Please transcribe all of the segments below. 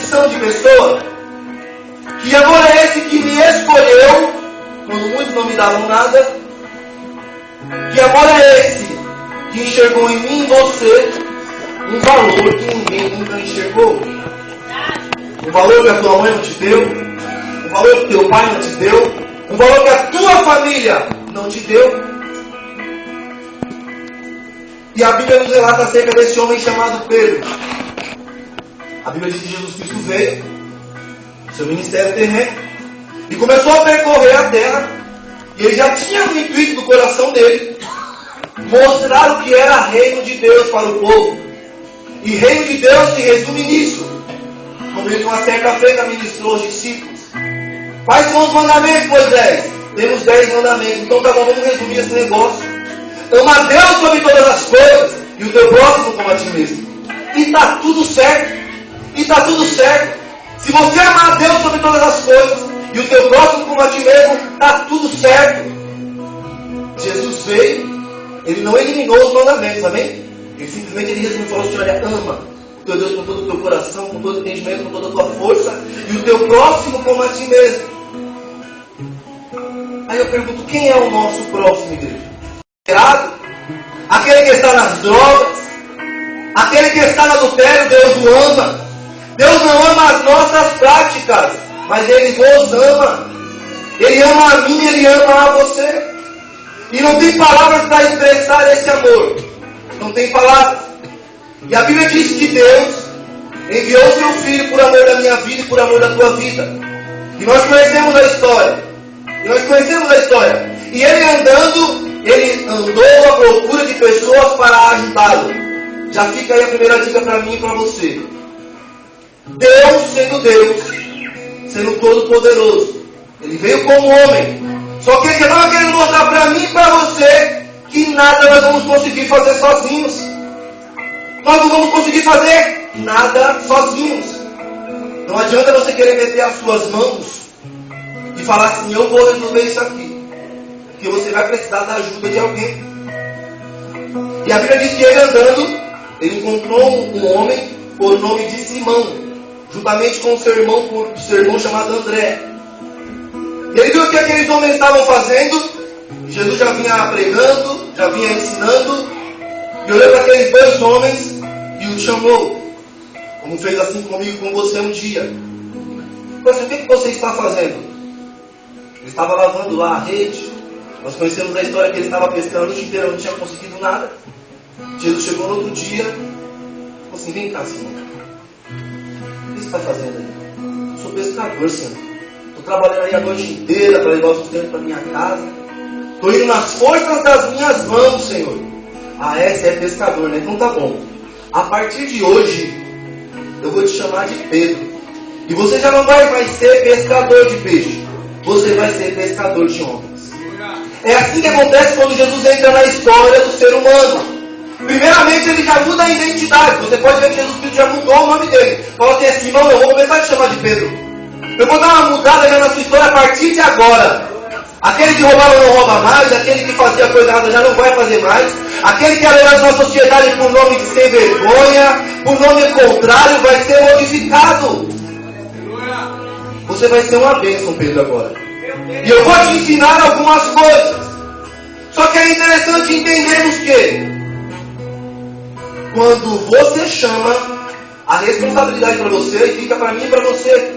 acepção de pessoa? Que amor é esse que me escolheu, quando muitos não me davam nada? Que amor é esse que enxergou em mim e você um valor que ninguém nunca enxergou? Um valor que a tua mãe não te deu, um valor que teu pai não te deu, um valor que a tua família não te deu. E a Bíblia nos relata acerca desse homem chamado Pedro. A Bíblia diz que Jesus Cristo veio, seu ministério terreno, e começou a percorrer a terra, e ele já tinha no intuito do coração dele mostrar o que era reino de Deus para o povo. E reino de Deus se resume nisso. Como ele uma certa feita ministrou aos discípulos. Quais são os mandamentos, Moisés? Temos 10 mandamentos. Então tá bom, vamos resumir esse negócio. Ama a Deus sobre todas as coisas e o teu próximo como a ti mesmo. E está tudo certo. E está tudo certo. Se você amar a Deus sobre todas as coisas e o teu próximo como a ti mesmo, está tudo certo. Jesus veio, ele não eliminou os mandamentos, amém? Ele simplesmente resumiu e falou assim: olha, ama o teu Deus com todo o teu coração, com todo o entendimento, com toda a tua força, e o teu próximo como a ti mesmo. Aí eu pergunto, quem é o nosso próximo, igreja? Aquele que está nas drogas, aquele que está no adultério, Deus o ama. Deus não ama as nossas práticas, mas Ele vos ama. Ele ama a mim, Ele ama a você. E não tem palavras para expressar esse amor. Não tem palavras. E a Bíblia diz que Deus enviou o seu Filho por amor da minha vida e por amor da tua vida. E nós conhecemos a história. E ele andou à procura de pessoas para ajudá-lo. Já fica aí a primeira dica para mim e para você. Deus, sendo todo-poderoso, Ele veio como homem. Só que Ele estava querendo mostrar para mim e para você que nada nós vamos conseguir fazer sozinhos. Nós não vamos conseguir fazer nada sozinhos. Não adianta você querer meter as suas mãos e falar assim: eu vou resolver isso aqui. Porque você vai precisar da ajuda de alguém. E a Bíblia diz que ele andando, ele encontrou um homem por nome de Simão, juntamente com o seu irmão chamado André. E ele viu o que aqueles homens estavam fazendo. Jesus já vinha pregando, já vinha ensinando, e olhou para aqueles 2 homens e os chamou, como fez assim comigo e com você um dia. Mas o que você está fazendo? Ele estava lavando lá a rede. Nós conhecemos a história que ele estava pescando a noite inteira, não tinha conseguido nada. Jesus chegou no outro dia, falou assim: vem cá, Simão, o que você está fazendo aí? Eu sou pescador, Senhor. Estou trabalhando aí a noite inteira para levar o sustento para minha casa. Estou indo nas forças das minhas mãos, Senhor. Ah, você é pescador, né? Então tá bom. A partir de hoje, eu vou te chamar de Pedro. E você já não vai mais ser pescador de peixe. Você vai ser pescador de homens. É assim que acontece quando Jesus entra na história do ser humano. Primeiramente, ele já muda a identidade. Você pode ver que Jesus Cristo já mudou o nome dele. Fala assim: Simão, eu vou começar a te chamar de Pedro. Eu vou dar uma mudada já na sua história a partir de agora. Aquele que roubava não rouba mais. Aquele que fazia coisa errada já não vai fazer mais. Aquele que era levado na sociedade por nome de sem vergonha, por nome contrário, vai ser modificado. Você vai ser uma bênção, Pedro, agora. E eu vou te ensinar algumas coisas. Só que é interessante entendermos que quando você chama, a responsabilidade para você e fica para mim e para você.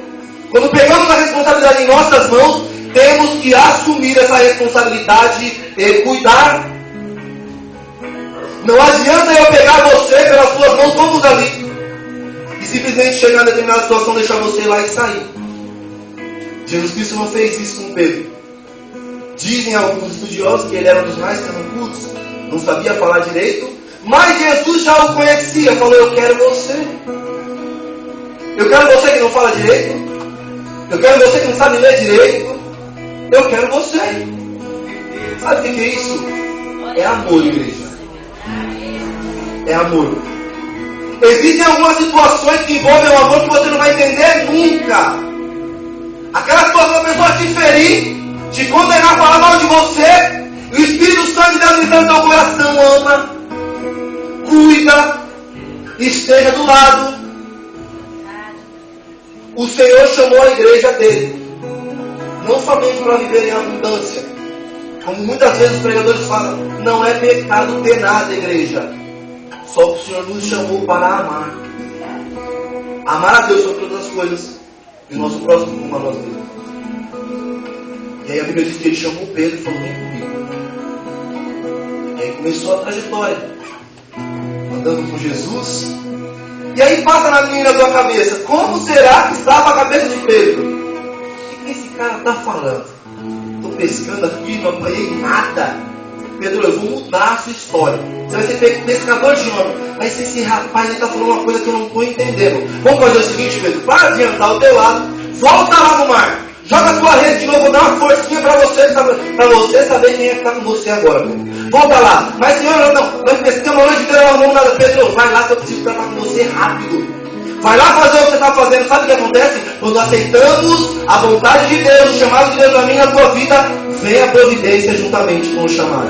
Quando pegamos a responsabilidade em nossas mãos, temos que assumir essa responsabilidade e cuidar. Não adianta eu pegar você pelas suas mãos, vamos ali, e simplesmente chegar em determinada situação, deixar você lá e sair. Jesus Cristo não fez isso com Pedro. Dizem alguns estudiosos que ele era um dos mais carrancudos, não sabia falar direito, mas Jesus já o conhecia, falou: eu quero você. Eu quero você que não fala direito. Eu quero você que não sabe ler direito. Eu quero você. Sabe o que é isso? É amor, igreja. É amor. Existem algumas situações que envolvem o amor que você não vai entender nunca. Aquela situação, a pessoa te ferir, te condenar, falar mal de você, e o Espírito Santo de Deus está no teu coração: ama, cuida, esteja do lado. o Senhor chamou a igreja dele. Não somente para viver em abundância. Como muitas vezes os pregadores falam, não é pecado ter nada, igreja. Só que o Senhor nos chamou para amar. Amar a Deus sobre todas as coisas. E o nosso próximo como a nós mesmos. E aí a Bíblia diz que ele chamou Pedro e falou, vem comigo. E aí começou a trajetória. Andando com Jesus. E aí passa na minha tua cabeça, como será que estava a cabeça de Pedro? O que esse cara está falando? Estou pescando aqui, não apanhei nada. Pedro, eu vou mudar a sua história. Você vai ser pescador de homem. Mas esse rapaz está falando uma coisa que eu não estou entendendo. Vamos fazer o seguinte, Pedro, para adiantar o teu lado, volta lá no mar. Joga a tua rede de novo, dá uma forcinha para você saber quem é que está com você agora. Pedro. Volta lá. Mas Senhor, nós pescamos hoje inteira, não vamos nada. Pedro, vai lá que eu preciso tratar com você rápido. Vai lá fazer o que você está fazendo. Sabe o que acontece? Quando aceitamos a vontade de Deus, o chamado de Deus na minha, na tua vida, vem a providência juntamente com o chamado.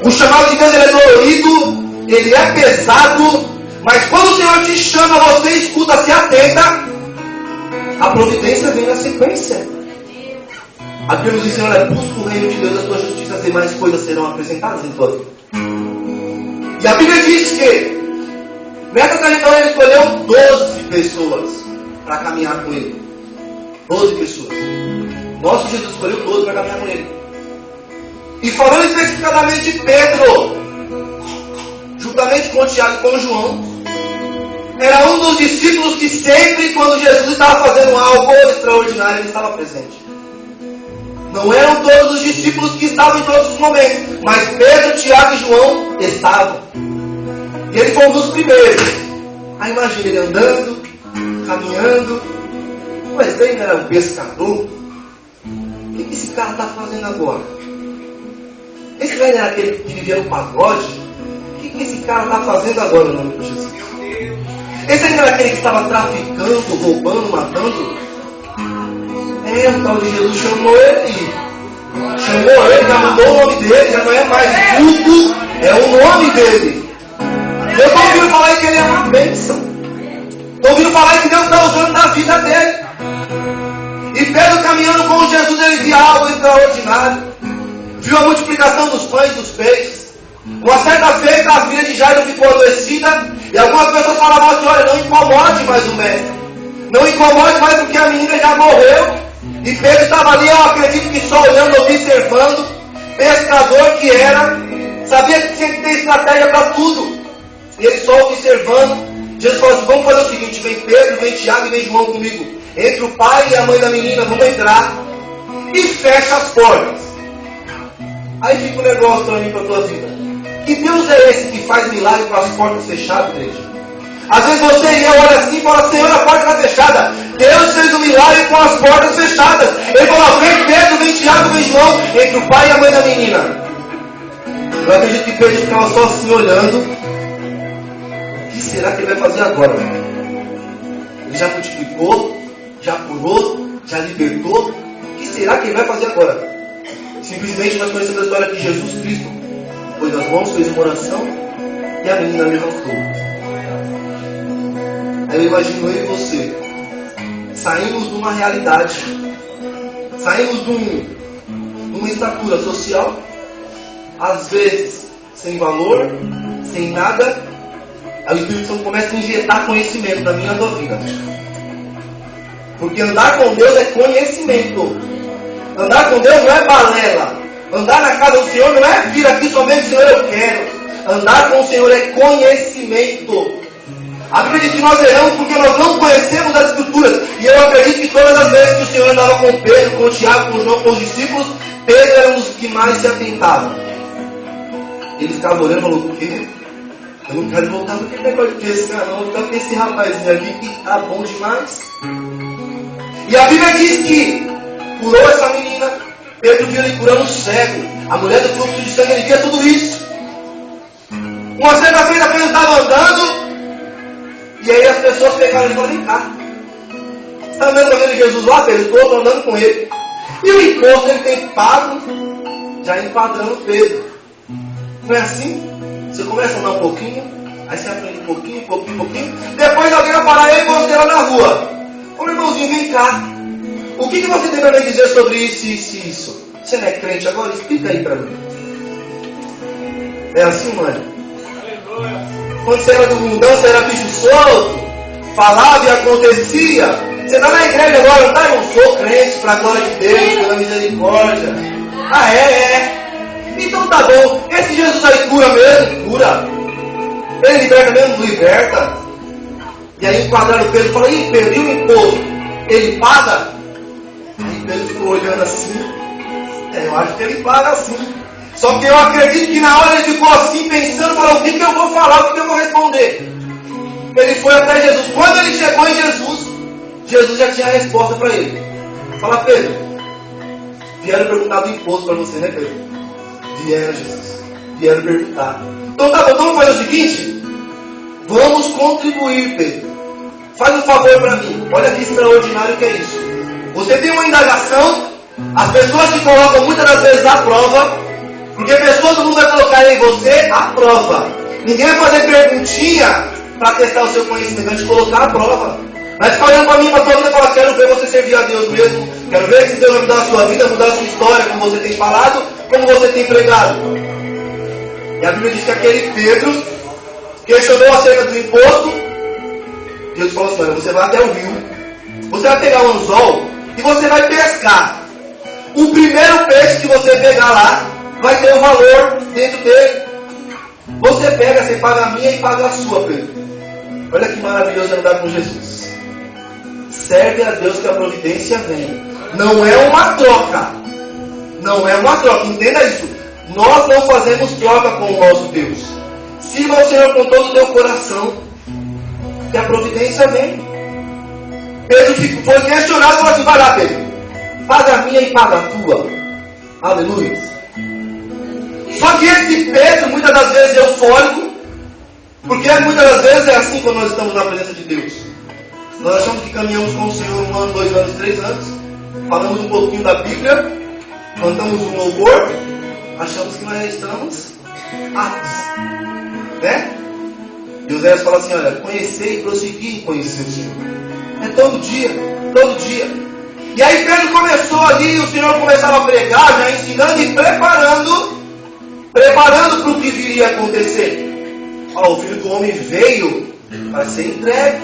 O chamado de Deus ele é dolorido, ele é pesado, mas quando o Senhor te chama, você escuta, se atenta, a providência vem na sequência. A Bíblia nos diz, Senhor, busca o reino de Deus, a tua justiça, as demais coisas serão acrescentadas em tua vida. E a Bíblia diz que nessa trajetória ele escolheu 12 pessoas para caminhar com ele. 12 pessoas. Nosso Jesus escolheu 12 para caminhar com ele. E falando especificadamente de Pedro, juntamente com Tiago e com João, era um dos discípulos que sempre, quando Jesus estava fazendo algo extraordinário, ele estava presente. Não eram todos os discípulos que estavam em todos os momentos, mas Pedro, Tiago e João estavam. E ele foi um dos primeiros. Aí imagina ele andando, caminhando. Mas ele era um pescador. O que esse cara está fazendo agora? Esse cara era aquele que vivia no pagode. O que esse cara está fazendo agora no nome de Jesus? Esse ainda era aquele que estava traficando, roubando, matando. O tal de Jesus chamou ele. Chamou ele, já mudou o nome dele, já não é mais culto, é o nome dele. Eu estou ouvindo falar que ele é uma bênção. Estou ouvindo falar que Deus está usando na vida dele. E Pedro caminhando com Jesus, ele viu algo extraordinário. Viu a multiplicação dos pães e dos peixes. Uma certa feita a filha de Jairo ficou adoecida. E algumas pessoas falavam assim, olha, não incomode mais o mestre. Não incomode mais porque a menina já morreu. E Pedro estava ali, eu acredito que só olhando, observando. Pescador que era. Sabia que tinha que ter estratégia para tudo. E ele só observando. Jesus falou assim, vamos fazer o seguinte, vem Pedro, vem Tiago e vem João comigo. Entre o pai e a mãe da menina, vamos entrar. E fecha as portas. Aí fica um negócio para mim, para a tua vida. Que Deus é esse que faz milagre com as portas fechadas, igreja? Às vezes você e eu olha assim e fala, Senhor, a porta está fechada. Deus fez um milagre com as portas fechadas. Ele falou, vem Pedro, vem Tiago, vem João, entre o pai e a mãe da menina. Eu acredito que Pedro ficava só assim olhando. O que será que ele vai fazer agora? Ele já multiplicou, já curou, já libertou. O que será que ele vai fazer agora? Simplesmente nós conhecemos a história que Jesus Cristo pôs as mãos, fez uma oração e a menina levantou. Aí eu imagino eu e você saímos de uma realidade, saímos de uma estatura social, às vezes sem valor, sem nada. Aí o Espírito Santo começa a injetar conhecimento na minha e na tua vida. Porque andar com Deus é conhecimento. Andar com Deus não é balela. Andar na casa do Senhor não é vir aqui somente, Senhor, eu quero. Andar com o Senhor é conhecimento. A Bíblia diz que nós erramos porque nós não conhecemos as Escrituras. E eu acredito que todas as vezes que o Senhor andava com Pedro, com Tiago, com João, com os discípulos, Pedro era um dos que mais se atentava. Ele ficava olhando e falou, o quê? Eu não quero voltar para aquele negócio de pescar, não. Eu vou ficar com esse rapazinho aqui que tá bom demais. E a Bíblia diz que curou essa menina. Pedro viu ele curando o cego. A mulher do fluxo de sangue, ele via tudo isso. Uma certa feita, Pedro estava andando. E aí as pessoas pegaram e falaram, vem cá. Você está vendo o caminho de Jesus lá, Pedro? Estou andando com ele. E o imposto ele tem pago, já enquadrando Pedro. Não é assim? Você começa a andar um pouquinho, aí você aprende um pouquinho. Depois alguém vai parar ele e você lá na rua. explicar. O que você tem para me dizer sobre isso, isso e isso? Você não é crente agora? Explica aí para mim. É assim, mãe? Quando você era do mundão, você era bicho solto, falava e acontecia. Você está na igreja agora, não tá? Eu não sou crente, para a glória de Deus, pela misericórdia. Ah, é? Então tá bom. Esse Jesus aí cura mesmo? Cura. Ele liberta mesmo? Não liberta. E aí enquadraram o Pedro e falaram: ih, Pedro, e o imposto? Ele paga? Aí Pedro ficou olhando assim. Eu acho que ele paga sim. Só que eu acredito que na hora ele ficou assim, pensando: falou, o que eu vou falar, o que eu vou responder? Ele foi até Jesus. Quando ele chegou em Jesus, Jesus já tinha a resposta para ele. Fala: Pedro, vieram perguntar do imposto para você, né, Pedro? Vieram, Jesus. Vieram perguntar. Então tá bom, vamos fazer o seguinte. Vamos contribuir, Pedro. Faz um favor para mim. Olha que extraordinário que é isso. Você tem uma indagação. As pessoas te colocam muitas das vezes à prova. Porque pessoas do mundo vai colocar em você à prova. Ninguém vai fazer perguntinha para testar o seu conhecimento. Vai te colocar à prova. Vai ficar olhando para mim, para tua vida e falar: quero ver você servir a Deus mesmo. Quero ver se Deus vai mudar a sua vida, mudar a sua história, como você tem falado, como você tem pregado. E a Bíblia diz que aquele Pedro questionou acerca do imposto. Jesus falou assim: olha, você vai até o rio, você vai pegar um anzol e você vai pescar. O primeiro peixe que você pegar lá vai ter um valor dentro dele. Você pega, você paga a minha e paga a sua, Pedro. Olha que maravilhoso andar com Jesus. Serve a Deus que a providência vem. Não é uma troca. Não é uma troca. Entenda isso. Nós não fazemos troca com o nosso Deus. Sirva ao Senhor com todo o teu coração, que a providência vem. Pedro foi questionado e falou assim: vai lá, Pedro, paga a minha e paga a tua. Aleluia. Só que esse Pedro, muitas das vezes, é eufórico, porque muitas das vezes é assim quando nós estamos na presença de Deus. Nós achamos que caminhamos com o Senhor 1 ano, 2 anos, 3 anos, falamos um pouquinho da Bíblia, cantamos um louvor, achamos que nós já estamos aptos, né? E Oséias fala assim: olha, conhecer e prosseguir em conhecer o Senhor. É todo dia, todo dia. E aí Pedro começou ali, o Senhor começava a pregar, já ensinando e preparando para o que viria a acontecer. Ó, o Filho do Homem veio para ser entregue.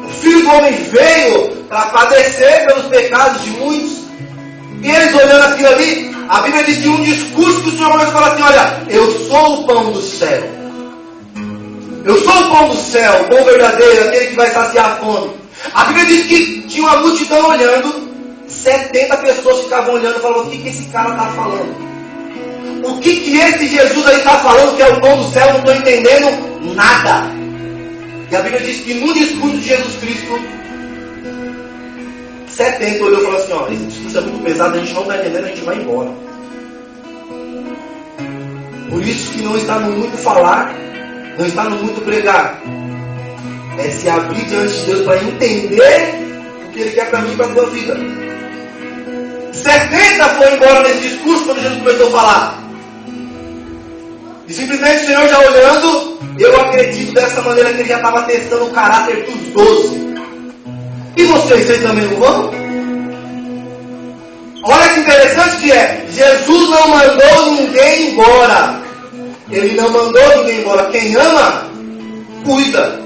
O Filho do Homem veio para padecer pelos pecados de muitos. E eles olhando aquilo ali, a Bíblia diz que um discurso que o Senhor começou a falar assim: olha, eu sou o pão do céu. Eu sou o pão do céu, o pão verdadeiro, aquele que vai saciar a fome. A Bíblia diz que tinha uma multidão olhando, 70 pessoas ficavam olhando e falavam: o que esse cara está falando? O que esse Jesus aí está falando que é o pão do céu? Não estou entendendo nada. E a Bíblia diz que no discurso de Jesus Cristo, 70 olhou e falou assim: ó, esse discurso é muito pesado, a gente não está entendendo, a gente vai embora. Por isso que não está no muito falar, não está no muito pregar. É se abrir diante de Deus para entender o que Ele quer para mim e para a tua vida. 70 foi embora nesse discurso quando Jesus começou a falar. E simplesmente o Senhor já olhando, eu acredito dessa maneira que Ele já estava testando o caráter dos 12. E vocês também não vão? Olha que interessante que é. Jesus não mandou ninguém embora. Ele não mandou ninguém embora. Quem ama, cuida.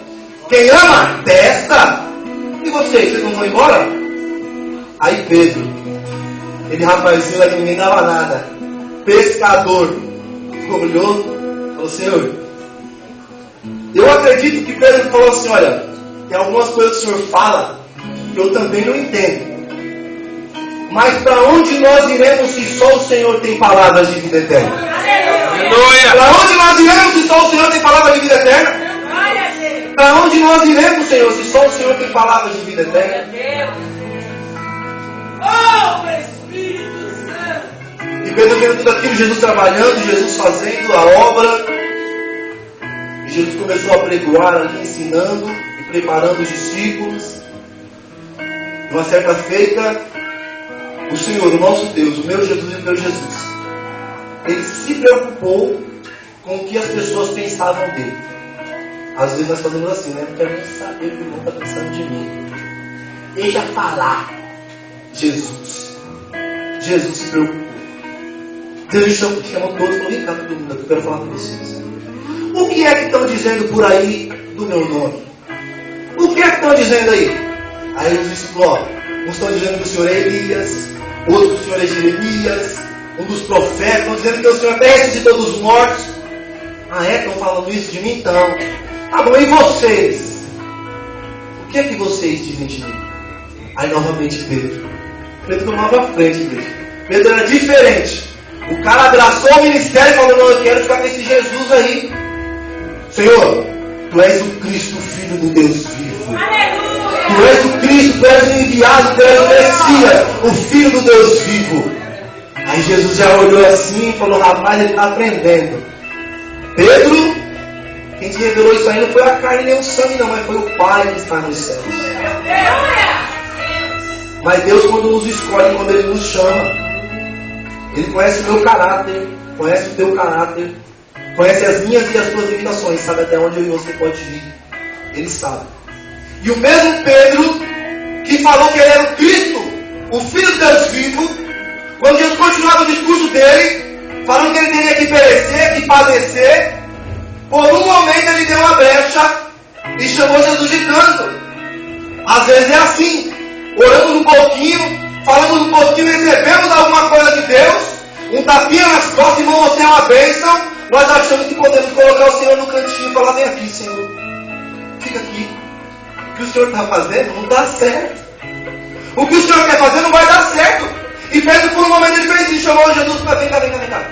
Quem ama, testa. E vocês não vão embora? Aí Pedro, ele rapazinho lá que ninguém dava nada, pescador, olhou, falou: Senhor, eu acredito que Pedro falou assim: olha, tem algumas coisas que o Senhor fala que eu também não entendo. Mas para onde nós iremos se só o Senhor tem palavras de vida eterna? Aleluia! Para onde nós iremos se só o Senhor tem palavras de vida eterna? Para onde nós iremos, Senhor, se só o Senhor tem palavras de vida eterna? Oh, Espírito Santo! E Pedro vendo tudo aquilo, Jesus trabalhando, Jesus fazendo a obra. E Jesus começou a pregoar ali, ensinando e preparando os discípulos. Numa certa feita, o Senhor, o nosso Deus, o meu Jesus e o teu Jesus, Ele se preocupou com o que as pessoas pensavam dele. Às vezes nós fazemos assim, né? Não quero nem saber o que o irmão está pensando de mim. Deixa falar. Jesus se preocupou. Deus chamou todos e falou: vem cá, todo mundo, eu quero falar com vocês. O que é que estão dizendo por aí do meu nome? O que é que estão dizendo aí? Aí os discípulos, uns estão dizendo que o Senhor é Elias, outros que o Senhor é Jeremias, um dos profetas, estão dizendo que o Senhor até ressuscitou dos mortos. Ah, é? Estão falando isso de mim? Então, tá bom, e vocês? O que é que vocês dizem de mim? Aí novamente Pedro tomava a frente dele. Pedro era diferente. O cara abraçou o ministério e falou: não, eu quero ficar com esse Jesus aí. Senhor, tu és o Cristo, o Filho do Deus vivo. Aleluia! Tu és o Cristo, tu és o enviado, tu és o Messias, o Filho do Deus vivo. Aí Jesus já olhou assim e falou: rapaz, ele está aprendendo. Pedro, quem te revelou isso aí não foi a carne nem o sangue não, mas foi o Pai que está nos céus. Mas Deus, quando nos escolhe, quando Ele nos chama, Ele conhece o meu caráter, conhece o teu caráter, conhece as minhas e as tuas limitações, sabe até onde eu e você pode ir. Ele sabe. E o mesmo Pedro, que falou que ele era o Cristo, o Filho de Deus vivo, quando Jesus continuava o discurso dele, falando que ele teria que perecer, que padecer, por um momento ele deu uma brecha e chamou Jesus de canto. Às vezes é assim, oramos um pouquinho, falamos um pouquinho, recebemos alguma coisa de Deus, um tapinha nas costas, irmão, você é uma bênção, nós achamos que podemos colocar o Senhor no cantinho e falar: vem aqui, Senhor, fica aqui. O que o Senhor está fazendo não dá certo. O que o Senhor quer fazer não vai dar certo. E Pedro, por um momento, ele fez isso, chamou Jesus para: vem cá.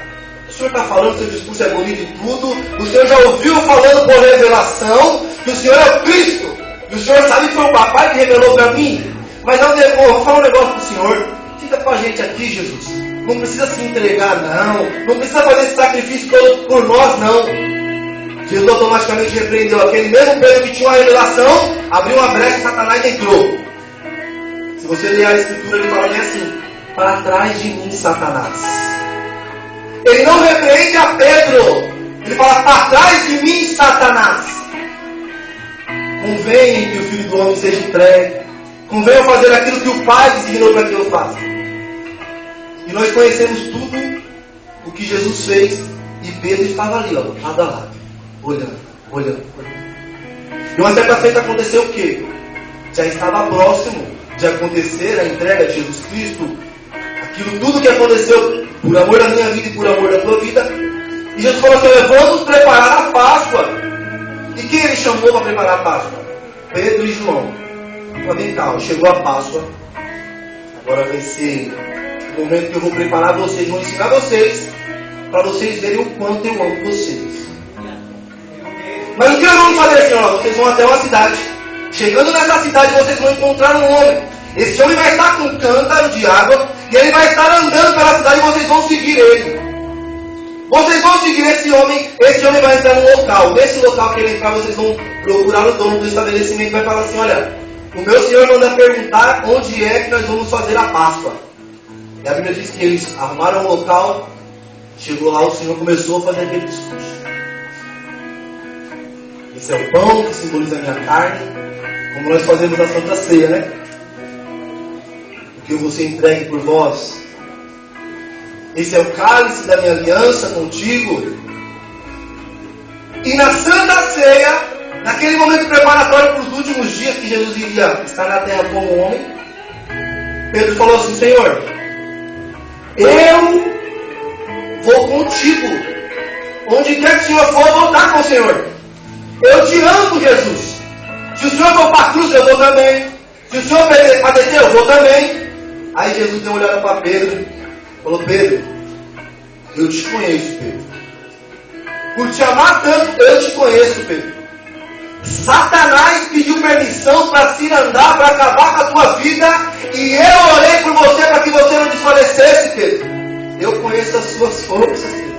O Senhor está falando, seu discurso é bonito e tudo. O Senhor já ouviu falando por revelação que o Senhor é o Cristo. E o Senhor sabe que foi o papai que revelou para mim. Mas eu vou falar um negócio para o Senhor. Fica com a gente aqui, Jesus. Não precisa se entregar, não. Não precisa fazer esse sacrifício todo por nós, não. Jesus automaticamente repreendeu aquele mesmo Pedro que tinha uma revelação, abriu uma brecha e Satanás entrou. Se você ler a Escritura, ele fala bem assim: para trás de mim, Satanás. Ele não repreende a Pedro. Ele fala: para trás de mim, Satanás. Convém que o Filho do Homem seja entregue. Convém eu fazer aquilo que o Pai designou para que eu faça. E nós conhecemos tudo o que Jesus fez. E Pedro estava ali, lado a lado, olhando. E uma certa feita aconteceu o quê? Já estava próximo de acontecer a entrega de Jesus Cristo. Aquilo tudo que aconteceu por amor da minha vida e por amor da tua vida. E Jesus falou assim: vamos preparar a Páscoa. E quem ele chamou para preparar a Páscoa? Pedro e João. Mas vem cá, chegou a Páscoa. Agora vai ser o momento que eu vou preparar vocês, vou ensinar vocês, para vocês verem o quanto eu amo vocês. Mas o que nós vamos fazer, Senhor? Vocês vão até uma cidade. Chegando nessa cidade, vocês vão encontrar um homem. Esse homem vai estar com um cântaro de água e ele vai estar andando pela cidade e vocês vão seguir ele. Vocês vão seguir esse homem vai entrar num local. Nesse local que ele entrar, vocês vão procurar o dono do estabelecimento e vai falar assim: olha, o meu Senhor manda perguntar onde é que nós vamos fazer a Páscoa. E a Bíblia diz que eles arrumaram um local, chegou lá, o Senhor começou a fazer aquele discurso. Esse é o pão que simboliza a minha carne, como nós fazemos a Santa Ceia, né? O que eu vou ser entregue por vós. Esse é o cálice da minha aliança contigo. E na Santa Ceia, naquele momento preparatório para os últimos dias que Jesus iria estar na terra como homem, Pedro falou assim: Senhor, eu vou contigo. Onde quer que o Senhor for, eu vou estar com o Senhor. Eu te amo, Jesus. Se o Senhor for para a cruz, eu vou também. Se o Senhor padecer, eu vou também. Aí Jesus deu uma olhada para Pedro. Falou: Pedro, eu te conheço, Pedro. Por te amar tanto, eu te conheço, Pedro. Satanás pediu permissão para se andar, para acabar com a tua vida. E eu orei por você para que você não desfalecesse, Pedro. Eu conheço as suas forças, Pedro.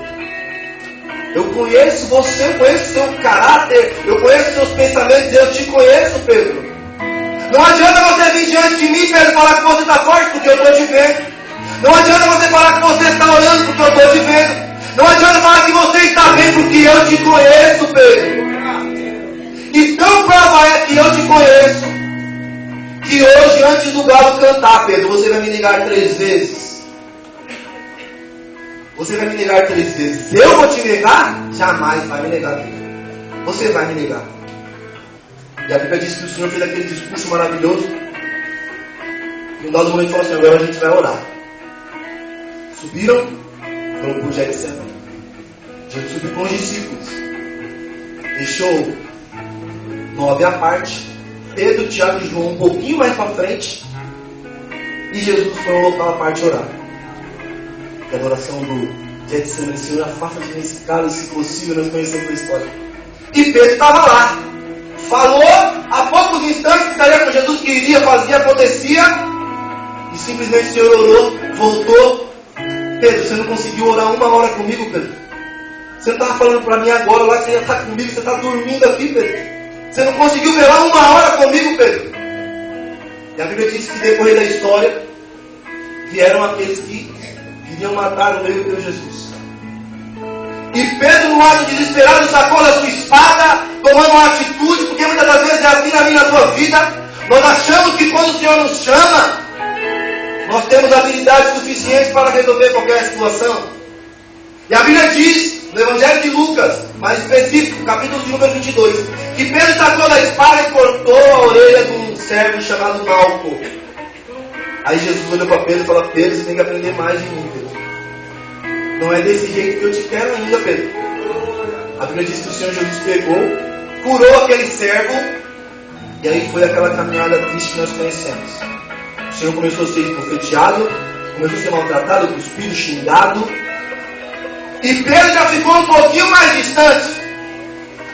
Eu conheço você, eu conheço o seu caráter, eu conheço os seus pensamentos, eu te conheço, Pedro. Não adianta você vir diante de mim, Pedro, falar que você está forte, porque eu estou te vendo. Não adianta você falar que você está orando, porque eu estou te vendo. Não adianta falar que você está bem, porque eu te conheço, Pedro. E tão prova é que eu te conheço, que hoje, antes do galo cantar, Pedro, você vai me negar 3 vezes. Você vai me negar 3 vezes. Eu vou te negar? Jamais vai me negar, Pedro. Você vai me negar. E a Bíblia diz que o Senhor fez aquele discurso maravilhoso. E um dado momento falou assim: agora a gente vai orar. Subiram, foram para o Getsemane. Jesus subiu com os discípulos. Deixou 9 à parte. Pedro, Tiago e João um pouquinho mais para frente. E Jesus foi um local à parte orar. Que a adoração do Getsemane: Senhor, afasta-te desse cálice, se possível. Nós conhecemos a história. E Pedro estava lá. Falou há poucos instantes que estaria com Jesus, que iria, fazia, acontecia. E simplesmente o Senhor orou, voltou. Pedro, você não conseguiu orar 1 hora comigo, Pedro? Você não estava falando para mim agora lá que você ia estar comigo, você está dormindo aqui, Pedro. Você não conseguiu velar 1 hora comigo, Pedro? E a Bíblia diz que depois da história vieram aqueles que queriam matar o meu Deus Jesus. E Pedro, no ato desesperado, sacou da sua espada, tomando uma atitude, porque muitas das vezes é assim na minha, na sua vida. Nós achamos que quando o Senhor nos chama, nós temos habilidade suficiente para resolver qualquer situação. E a Bíblia diz, no Evangelho de Lucas, mais específico, capítulo de número 22, que Pedro sacou da espada e cortou a orelha de um servo chamado Malco. Aí Jesus olhou para Pedro e falou: Pedro, você tem que aprender mais de mim, Pedro. Não é desse jeito que eu te quero ainda, Pedro. A Bíblia diz que o Senhor Jesus pegou, curou aquele servo, e aí foi aquela caminhada triste que nós conhecemos. O Senhor começou a ser profetizado, começou a ser maltratado, cuspido, xingado. E Pedro já ficou um pouquinho mais distante.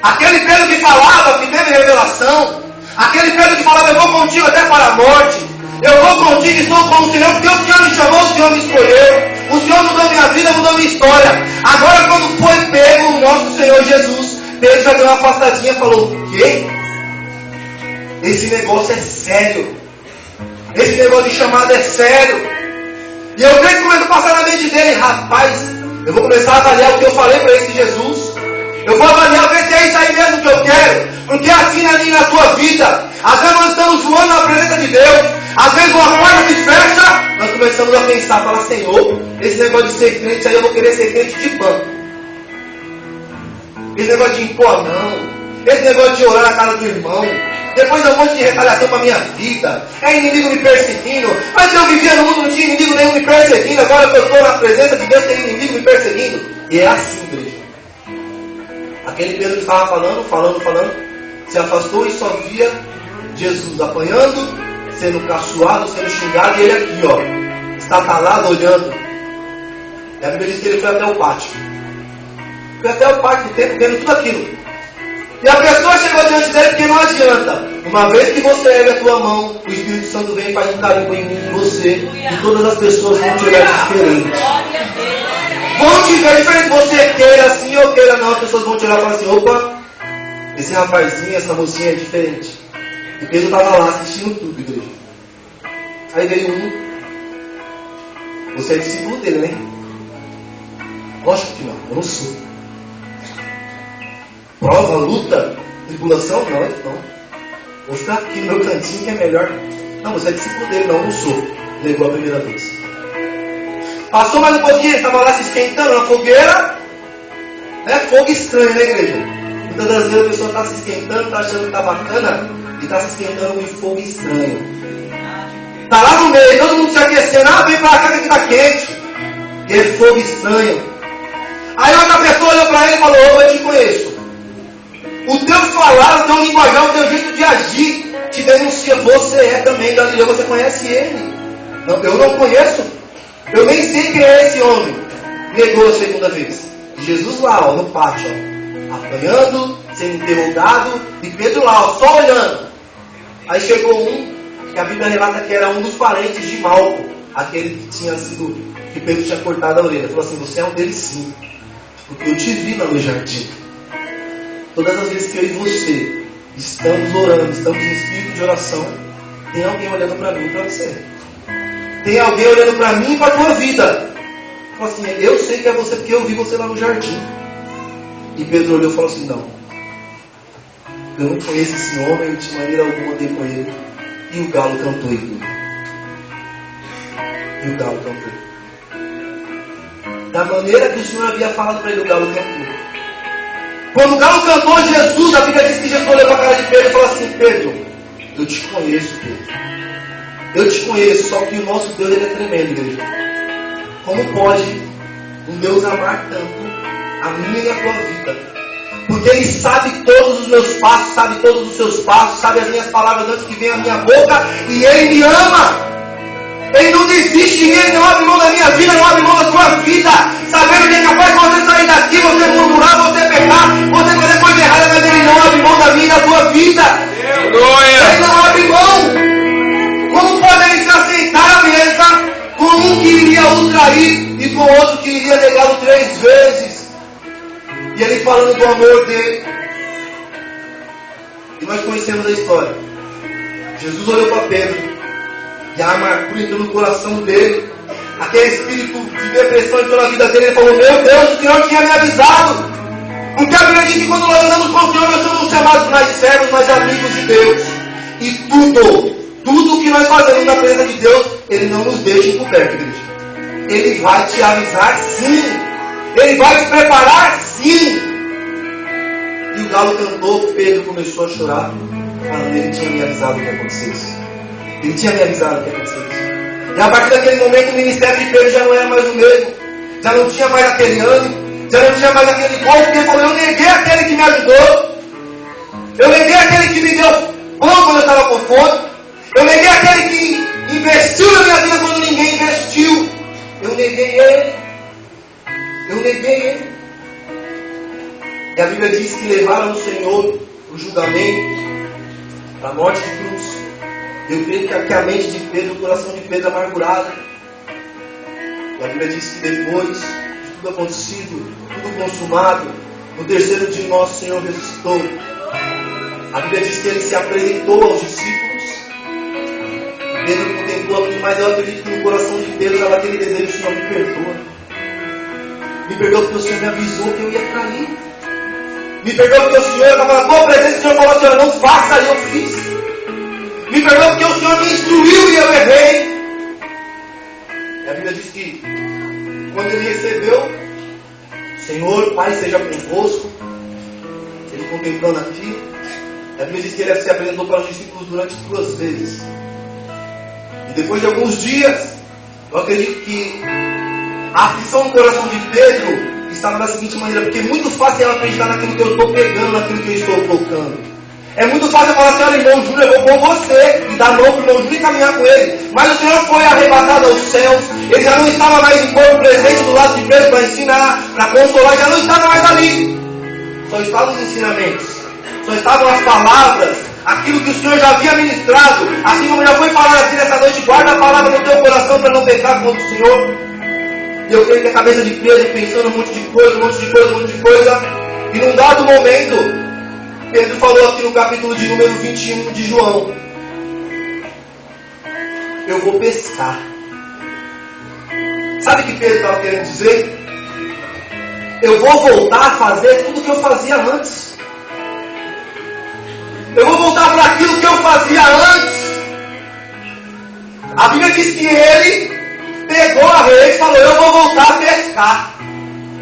Aquele Pedro que falava, que teve revelação. Aquele Pedro que falava: eu vou contigo até para a morte. Eu vou contigo, estou com o Senhor, porque o Senhor me chamou, o Senhor me escolheu. O Senhor mudou minha vida, mudou minha história. Agora, quando foi pego o nosso Senhor Jesus, Pedro já deu uma afastadinha e falou: o quê? Esse negócio é sério. Esse negócio de chamada é sério. E eu creio que começou a passar na mente dele: rapaz, eu vou começar a avaliar o que eu falei para esse Jesus. Eu vou avaliar, ver se é isso aí mesmo que eu quero. Porque assim na minha, na tua vida, às vezes nós estamos voando na presença de Deus. Às vezes uma porta se fecha, nós começamos a pensar, falar: Senhor, esse negócio de ser crente aí, eu vou querer ser crente de banco. Esse negócio de impor a mão, esse negócio de orar na casa do irmão, depois é um monte de retaliação para a minha vida, é inimigo me perseguindo. Mas eu vivia no mundo, não tinha inimigo nenhum me perseguindo. Agora que eu estou na presença de Deus, tem inimigo me perseguindo. E é assim, igreja. Aquele Pedro que estava falando, se afastou e só via Jesus apanhando, sendo caçoado, sendo xingado, e ele aqui, ó, estatalado, olhando. E a Bíblia diz que ele foi até o pátio. Foi até o pátio do templo, vendo tudo aquilo. E a pessoa chegou diante dele, porque não adianta. Uma vez que você ergue a tua mão, o Espírito Santo vem e faz um carinho em você, e todas as pessoas vão te olhar diferente. Vão te ver diferente. Você queira assim ou queira não, as pessoas vão te olhar e falar assim: opa, esse rapazinho, essa mocinha é diferente. E Pedro estava lá assistindo tudo, igreja. Aí veio um. Você é discípulo dele, né? Lógico que não, eu não sou. Prova, luta, tribulação? Não. Vou ficar aqui no meu cantinho que é melhor. Não, você é discípulo dele. Não, eu não sou. Negou a primeira vez. Passou mais um pouquinho, ele estava lá se esquentando na fogueira. É fogo estranho, né, igreja? Muitas das vezes a pessoa está se esquentando, está achando que está bacana, e está se esquentando em fogo estranho. Está lá no meio, todo mundo se aquecendo. Vem para cá que aqui está quente. E é fogo estranho. Aí outra pessoa olhou para ele e falou: eu te conheço. O teu falar, o teu linguajar, o teu jeito de agir te denuncia. Você é também Galileu, você conhece ele. Não, eu não conheço. Eu nem sei quem é esse homem. Negou a segunda vez. E Jesus lá, ó, no pátio, ó, apanhando, sendo interrogado, e Pedro lá, ó, só olhando. Aí chegou um, que a Bíblia relata que era um dos parentes de Malco, aquele que tinha sido, que Pedro tinha cortado a orelha. Falou assim: você é um deles sim, porque eu te vi lá no jardim. Todas as vezes que eu e você estamos orando, estamos em espírito de oração, tem alguém olhando para mim e para você. Tem alguém olhando para mim e para a tua vida. Fala assim: eu sei que é você porque eu vi você lá no jardim. E Pedro olhou e falou assim: não, eu não conheço esse homem, de maneira alguma dei com ele. E o galo cantou e tudo. E o galo cantou. Da maneira que o Senhor havia falado para ele, o galo cantou. Quando o galo cantou, Jesus, a Bíblia diz que Jesus olhou para a cara de Pedro e falou assim: Pedro, eu te conheço, Pedro. Eu te conheço, só que o nosso Deus ele é tremendo, igreja. Como pode um Deus amar tanto a minha e a tua vida? Porque Ele sabe todos os meus passos, sabe todos os seus passos, sabe as minhas palavras antes que venham à minha boca, e Ele me ama. Ele não desiste de mim, Ele não abre mão da minha vida, não abre mão da tua vida, sabendo que é capaz de você sair daqui, você murmurar, você pecar, você fazer coisa errada, mas Ele não abre mão da minha e da tua vida. Ele não abre mão. Como pode Ele se assentar à mesa com um que iria o trair e com outro que iria negá-lo 3 vezes? E Ele falando do amor dele. E nós conhecemos a história. Jesus olhou para Pedro. E a amargura entrou no coração dele. Aquele espírito de depressão entrou na vida dele. Ele falou: meu Deus, o Senhor tinha me avisado. Porque a Bíblia diz que quando nós andamos com o Senhor, nós somos chamados mais servos, mais amigos de Deus. E tudo que nós fazemos na presença de Deus, Ele não nos deixa encoberto, igreja. Ele vai te avisar sim. Ele vai te preparar sim. E o galo cantou, Pedro começou a chorar, falando: Ele tinha me avisado o que acontecesse. Ele tinha me avisado o que acontecesse. E a partir daquele momento o ministério de Pedro já não era mais o mesmo. Já não tinha mais aquele ânimo, já não tinha mais aquele gosto, porque ele falou: eu neguei aquele que me ajudou. Eu neguei aquele que me deu pão quando eu estava com fome. Eu neguei aquele que investiu na minha vida quando ninguém investiu. Eu neguei ele. Eu neguei ele. E a Bíblia diz que levaram o Senhor para o julgamento, para a morte de cruz. Eu creio que a mente de Pedro, o coração de Pedro amargurado. E a Bíblia diz que depois de tudo acontecido, tudo consumado, no 3º dia nosso Senhor ressuscitou. A Bíblia diz que Ele se apresentou aos discípulos. Pedro contemplou aquilo, mas eu acredito que no coração de Pedro estava aquele desejo: Senhor, me perdoa. Me perdoa porque o Senhor me avisou que eu ia trair. Me perdoa porque o Senhor estava na tua presença, o Senhor falou: Senhor, não faça, e eu fiz. Me perdoa porque o Senhor me instruiu e eu errei. E a Bíblia diz que quando ele recebeu: Senhor, Pai, seja convosco. Ele contemplando aqui. A Bíblia diz que ele se apresentou para os discípulos durante 2 vezes. E depois de alguns dias, eu acredito que a aflição no coração de Pedro estava da seguinte maneira: porque é muito fácil eu acreditar naquilo que eu estou pegando, naquilo que eu estou tocando. É muito fácil eu falar assim: olha, irmão Júnior, eu vou com você, e dar a mão para o irmão Júnior e caminhar com ele. Mas o Senhor foi arrebatado aos céus. Ele já não estava mais em corpo presente do lado de Pedro para ensinar, para consolar, já não estava mais ali. Só estavam os ensinamentos, só estavam as palavras, aquilo que o Senhor já havia ministrado. Assim como já foi falado aqui nessa noite: guarda a palavra no teu coração para não pecar contra o Senhor. E eu creio que a cabeça de Pedro, pensando um monte de coisa, e num dado momento, Pedro falou aqui no capítulo de número 21 de João: eu vou pescar. Sabe o que Pedro estava querendo dizer? Eu vou voltar a fazer tudo o que eu fazia antes. Eu vou voltar para aquilo que eu fazia antes. A Bíblia diz que ele pegou a rede e falou: eu vou voltar a pescar.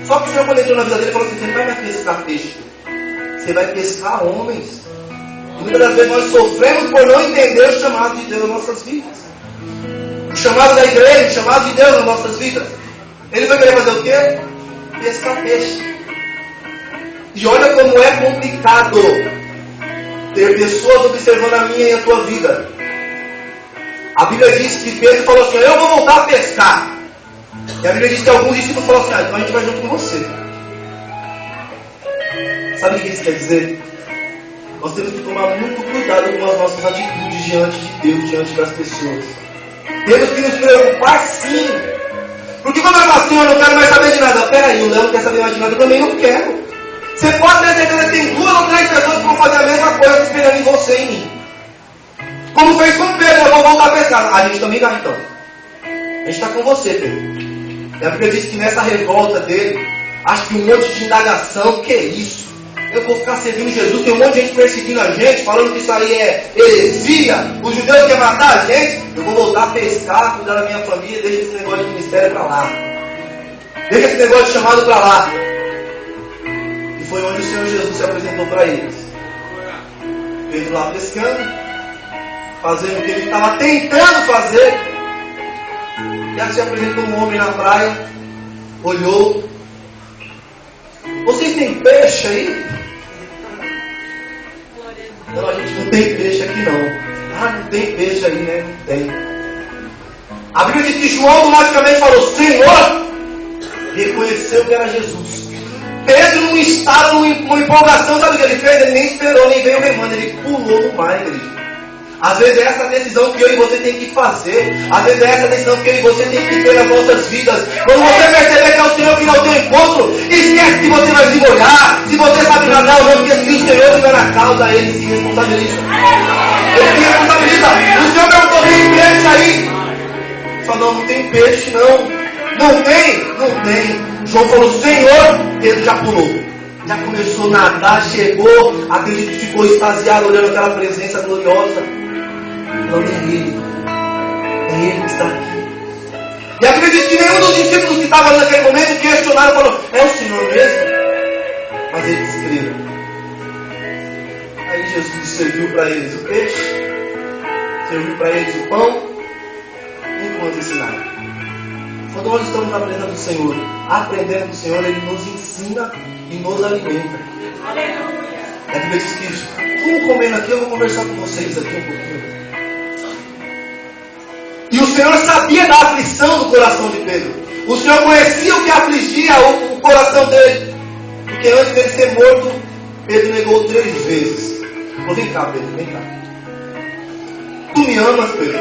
Só que o Senhor, quando entrou na vida dele, falou assim: você não vai mais pescar peixe, você vai pescar homens. E muitas das vezes nós sofremos por não entender o chamado de Deus nas nossas vidas. O chamado da igreja, o chamado de Deus nas nossas vidas. Ele vai querer fazer o quê? Pescar peixe. E olha como é complicado ter pessoas observando a minha e a tua vida. A Bíblia diz que Pedro falou assim: eu vou voltar a pescar. E a Bíblia diz que alguns discípulos falaram assim: então a gente vai junto com você. Sabe o que isso quer dizer? Nós temos que tomar muito cuidado com as nossas atitudes diante de Deus, diante das pessoas. Temos que nos preocupar sim. Porque quando eu falo assim: eu não quero mais saber de nada. Peraí, o Léo não quer saber mais de nada, eu também não quero. Você pode ter certeza que tem 2 ou 3 pessoas que vão fazer a mesma coisa esperando em você e em mim. Como fez com Pedro: eu vou voltar a pescar. A gente também vai então. A gente está com você, Pedro. E a Bíblia diz que nessa revolta dele, acho que um monte de indagação: que é isso? Eu vou ficar servindo Jesus, tem um monte de gente perseguindo a gente, falando que isso aí é heresia, os judeus querem matar a gente. Eu vou voltar a pescar, cuidar da minha família, deixa esse negócio de ministério para lá. Deixa esse negócio de chamado para lá. E foi onde o Senhor Jesus se apresentou para eles. Pedro lá pescando, fazendo o que ele estava tentando fazer. E aí se apresentou um homem na praia, olhou. Vocês têm peixe aí? Não, a gente não tem peixe aqui não. Ah, não tem peixe aí, né? Não tem. A Bíblia diz que João automaticamente falou, Senhor, reconheceu que era Jesus. Pedro não estava numa empolgação, sabe o que ele fez? Ele nem esperou, nem veio remando, ele pulou no mar, igreja. Às vezes é essa decisão que eu e você tem que fazer. Às vezes é essa decisão que eu e você tem que ter nas nossas vidas. Quando você perceber que é o Senhor que não tem encontro, esquece que você vai se molhar, se você sabe nadar ou não, porque se o Senhor estiver na causa, Ele se responsabiliza. Ele se responsabiliza. O Senhor perguntou, tem peixe aí? Ele falou, não tem peixe não. Não tem? Não tem. João falou, Senhor, Pedro já pulou. Já começou a nadar, chegou, acredito que ficou extasiado olhando aquela presença gloriosa. Não é Ele. É Ele que está aqui. E acredito que nenhum dos discípulos que estavam naquele momento questionaram e falaram, é o Senhor mesmo? Mas eles creram. Aí Jesus serviu para eles o peixe, serviu para eles o pão, enquanto ensinaram. Quando nós estamos aprendendo do Senhor, Ele nos ensina e nos alimenta. Aleluia. A Bíblia diz que, como comendo aqui, eu vou conversar com vocês aqui um pouquinho. E o Senhor sabia da aflição do coração de Pedro. O Senhor conhecia o que afligia o coração dele. Porque antes dele ser morto, Pedro negou 3 vezes. Falou, vem cá, Pedro, vem cá. Tu me amas, Pedro?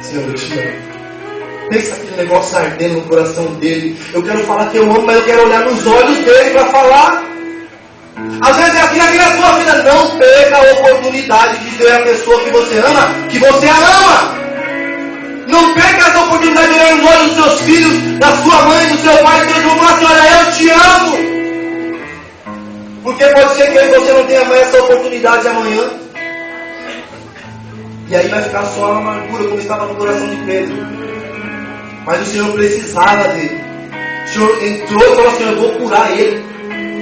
Senhor, eu te amo. Pensa aquele negócio ardendo no coração dele. Eu quero falar que eu amo, mas eu quero olhar nos olhos dele para falar. Às vezes é aqui na sua vida. Não perca a oportunidade de dizer à pessoa que você ama, que você a ama. Não perca essa oportunidade de olhar nos olhos dos seus filhos, da sua mãe, do seu pai, do seu irmão, e falar assim, olha, eu te amo. Porque pode ser que você não tenha mais essa oportunidade amanhã. E aí vai ficar só a amargura, como estava no coração de Pedro. Mas o Senhor precisava dele. O Senhor entrou e falou assim, eu vou curar ele.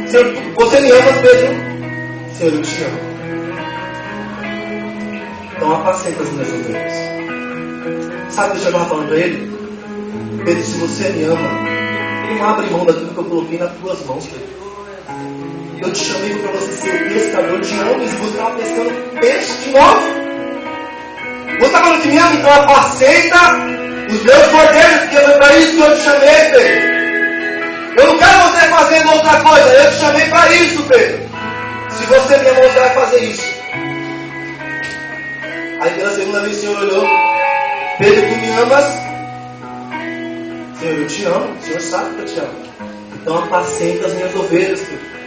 Senhor, você me ama, Pedro? Senhor, eu te amo. Então apacenta as minhas ovelhas. Sabe o que eu estava falando para ele? Pedro, se você me ama, não abre mão daquilo que eu coloquei nas tuas mãos, Pedro. Eu te chamei para você ser pescador de homens. Você estava pescando peixe de novo. Você está falando que me ama, então apacenta os meus cordeiros, porque foi para isso que eu te chamei, Pedro. Eu não quero você fazendo outra coisa, eu te chamei para isso, Pedro. Se você me ama, você vai fazer isso. Aí pela segunda vez o Senhor olhou, Pedro, tu me amas? Senhor, eu te amo, o Senhor sabe que eu te amo. Então apacenta as minhas ovelhas, Pedro.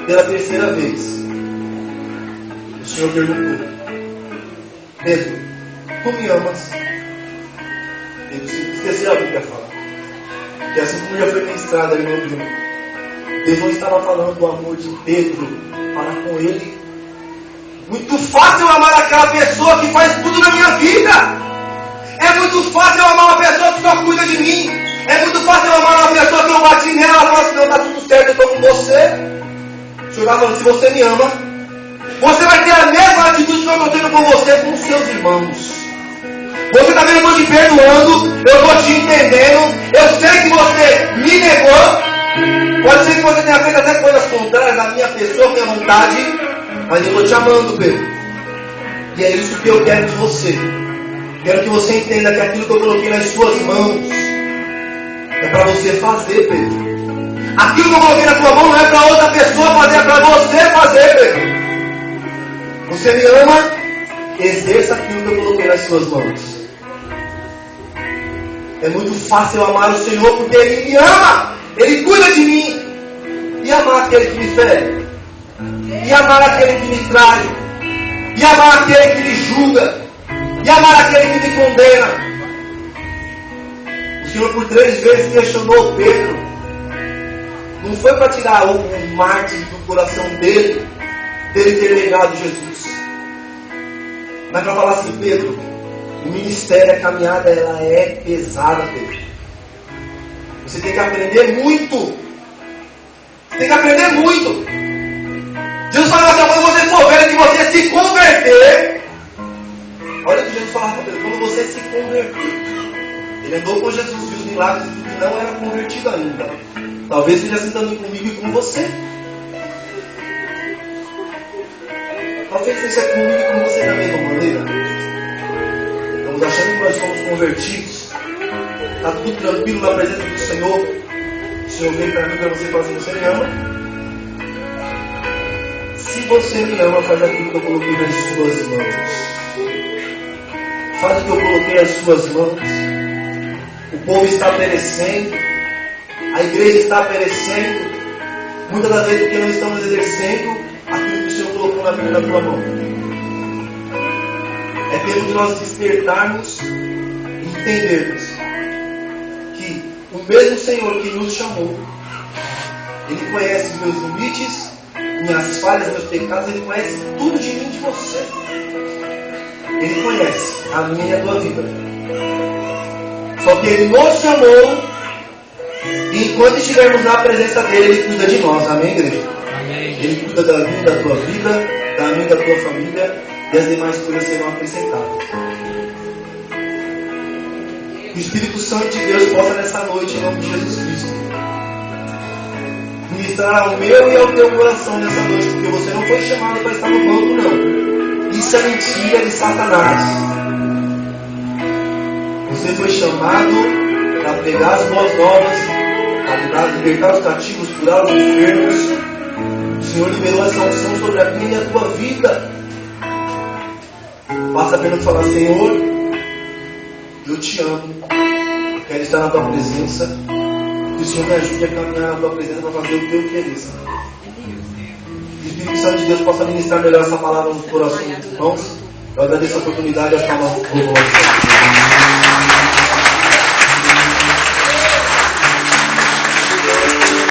Pela terceira vez, o Senhor perguntou, Pedro, tu me amas? Pedro esqueceu o que ia falar. Porque assim como já foi ministrado ali no outro jogo, Deus não estava falando do amor de Pedro para com ele. Muito fácil eu amar aquela pessoa que faz tudo na minha vida. É muito fácil eu amar uma pessoa que só cuida de mim. É muito fácil eu amar uma pessoa que eu bati nela e ela fala assim, não, está tudo certo, eu estou com você. O Senhor está falando, se você me ama, você vai ter a mesma atitude que eu estou tendo com você, com os seus irmãos. Você está vendo, eu estou te perdoando, eu estou te entendendo, eu sei que você me negou, pode ser que você tenha feito até coisas contrárias à minha pessoa, à minha vontade, mas eu estou te amando, Pedro. E é isso que eu quero de você. Quero que você entenda que aquilo que eu coloquei nas suas mãos é para você fazer, Pedro. Aquilo que eu coloquei na tua mão não é para outra pessoa fazer, é para você fazer, Pedro. Você me ama? Exerça aquilo que eu coloquei nas suas mãos. É muito fácil eu amar o Senhor porque Ele me ama. Ele cuida de mim. E amar aquele que me fere. E amar aquele que me trai. E amar aquele que me julga. E amar aquele que me condena. O Senhor por 3 vezes questionou Pedro. Não foi para tirar o mártir do coração dele ter negado Jesus. Mas para falar assim, Pedro, o ministério, a caminhada, ela é pesada, Pedro. Você tem que aprender muito. Você tem que aprender muito. Jesus falava assim, quando você for ver que você se converter. Olha o que Jesus falava para Pedro, quando você se converter. Ele andou com Jesus, viu os milagres e não era convertido ainda. Talvez esteja sentando comigo e com você. Talvez esteja comigo e com você da mesma maneira. Estamos achando que nós somos convertidos. Está tudo tranquilo na presença do Senhor. O Senhor vem para mim, para você e fala assim, você me ama? Se você me ama, faz aquilo que eu coloquei nas suas mãos. Faz o que eu coloquei nas suas mãos. O povo está perecendo. A igreja está perecendo. Muitas das vezes porque não estamos exercendo aquilo que o Senhor colocou na vida da tua mão. É tempo de nós despertarmos e entendermos que o mesmo Senhor que nos chamou, Ele conhece meus limites, minhas falhas, meus pecados, Ele conhece tudo de mim e de você. Ele conhece a minha e a tua vida. Só que Ele nos chamou e enquanto estivermos na presença dEle, Ele cuida de nós. Amém, igreja? Amém. Ele cuida da minha e da tua vida, da minha e da tua família, e as demais coisas serão acrescentadas. Que o Espírito Santo de Deus possa nessa noite, em nome de Jesus Cristo, ministrar ao meu e ao teu coração nessa noite, porque você não foi chamado para estar no banco, não. Isso é mentira de Satanás. Você foi chamado para pregar as boas novas, para libertar os cativos, curar os enfermos. O Senhor liberou essa unção sobre a minha e a tua vida. Basta apenas falar, Senhor, eu te amo, quero estar na tua presença, que o Senhor me ajude a caminhar na tua presença para fazer o teu querer. Que o Espírito Santo de Deus possa ministrar melhor essa palavra nos corações dos irmãos. Eu agradeço a oportunidade e a palma por você.